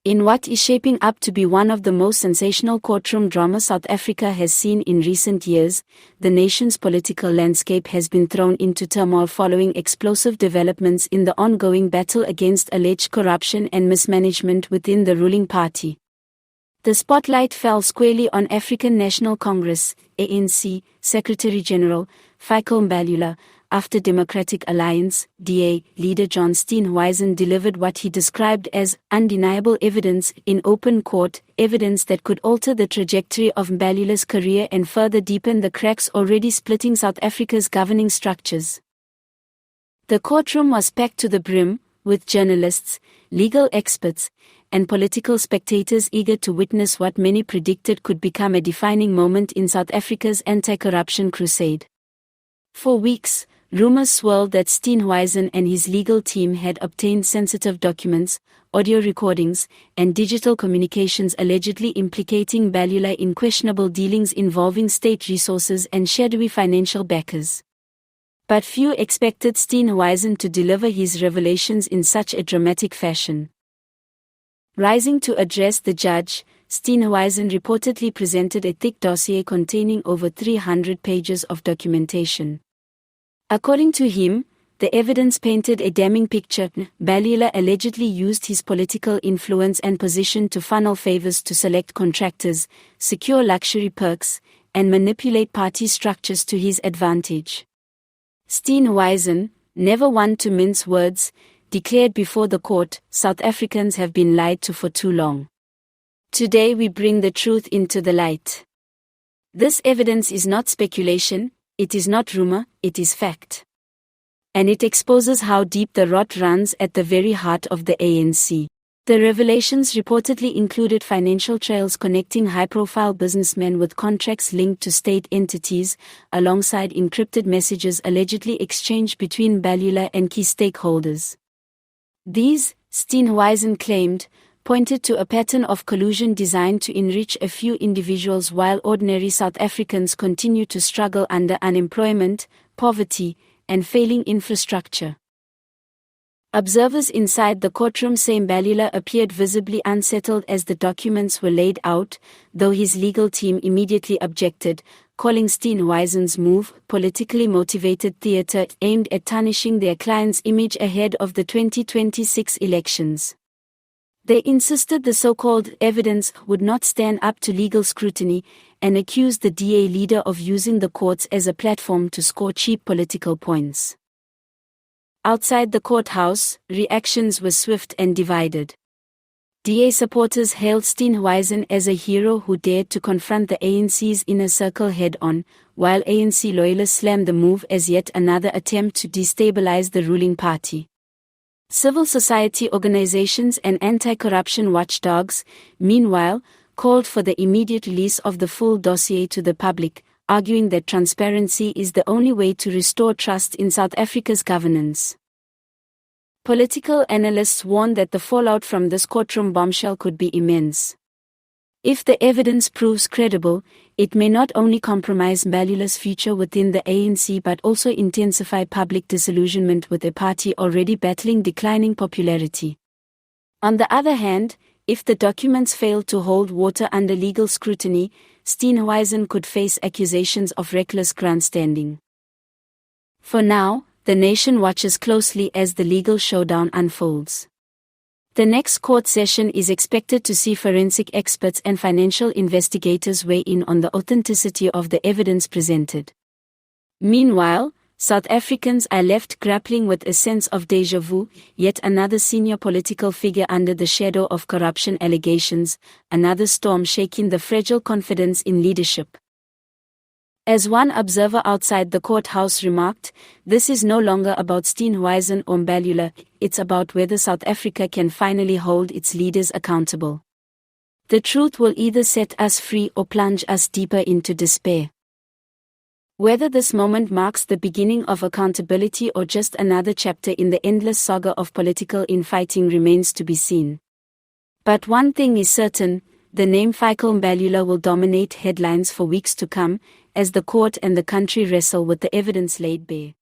In what is shaping up to be one of the most sensational courtroom dramas South Africa has seen in recent years, the nation's political landscape has been thrown into turmoil following explosive developments in the ongoing battle against alleged corruption and mismanagement within the ruling party. The spotlight fell squarely on African National Congress, ANC, Secretary-General, Fikile Mbalula, after Democratic Alliance, DA, leader John Steenhuisen delivered what he described as undeniable evidence in open court, evidence that could alter the trajectory of Mbalula's career and further deepen the cracks already splitting South Africa's governing structures. The courtroom was packed to the brim, with journalists, legal experts, and political spectators eager to witness what many predicted could become a defining moment in South Africa's anti-corruption crusade. For weeks, rumors swirled that Steenhuisen and his legal team had obtained sensitive documents, audio recordings, and digital communications allegedly implicating Mbalula in questionable dealings involving state resources and shadowy financial backers. But few expected Steenhuisen to deliver his revelations in such a dramatic fashion. Rising to address the judge, Steenhuisen reportedly presented a thick dossier containing over 300 pages of documentation. According to him, the evidence painted a damning picture. Mbalula allegedly used his political influence and position to funnel favors to select contractors, secure luxury perks, and manipulate party structures to his advantage. Steenhuisen, never one to mince words, declared before the court, "South Africans have been lied to for too long. Today we bring the truth into the light. This evidence is not speculation, it is not rumor, it is fact. And it exposes how deep the rot runs at the very heart of the ANC." The revelations reportedly included financial trails connecting high-profile businessmen with contracts linked to state entities, alongside encrypted messages allegedly exchanged between Mbalula and key stakeholders. These, Steenhuisen claimed, pointed to a pattern of collusion designed to enrich a few individuals while ordinary South Africans continue to struggle under unemployment, poverty, and failing infrastructure. Observers inside the courtroom say Mbalula appeared visibly unsettled as the documents were laid out, though his legal team immediately objected, calling Steenhuisen's move politically motivated theater aimed at tarnishing their client's image ahead of the 2026 elections. They insisted the so-called evidence would not stand up to legal scrutiny, and accused the DA leader of using the courts as a platform to score cheap political points. Outside the courthouse, reactions were swift and divided. DA supporters hailed Steenhuisen as a hero who dared to confront the ANC's inner circle head-on, while ANC loyalists slammed the move as yet another attempt to destabilize the ruling party. Civil society organizations and anti-corruption watchdogs, meanwhile, called for the immediate release of the full dossier to the public, arguing that transparency is the only way to restore trust in South Africa's governance. Political analysts warn that the fallout from this courtroom bombshell could be immense. If the evidence proves credible, it may not only compromise Mbalula's future within the ANC but also intensify public disillusionment with a party already battling declining popularity. On the other hand, if the documents fail to hold water under legal scrutiny, Steenhuisen could face accusations of reckless grandstanding. For now, the nation watches closely as the legal showdown unfolds. The next court session is expected to see forensic experts and financial investigators weigh in on the authenticity of the evidence presented. Meanwhile, South Africans are left grappling with a sense of déjà vu, yet another senior political figure under the shadow of corruption allegations, another storm shaking the fragile confidence in leadership. As one observer outside the courthouse remarked, this is no longer about Steenhuisen or Mbalula, it's about whether South Africa can finally hold its leaders accountable. The truth will either set us free or plunge us deeper into despair. Whether this moment marks the beginning of accountability or just another chapter in the endless saga of political infighting remains to be seen. But one thing is certain, the name Fikile Mbalula will dominate headlines for weeks to come, as the court and the country wrestle with the evidence laid bare.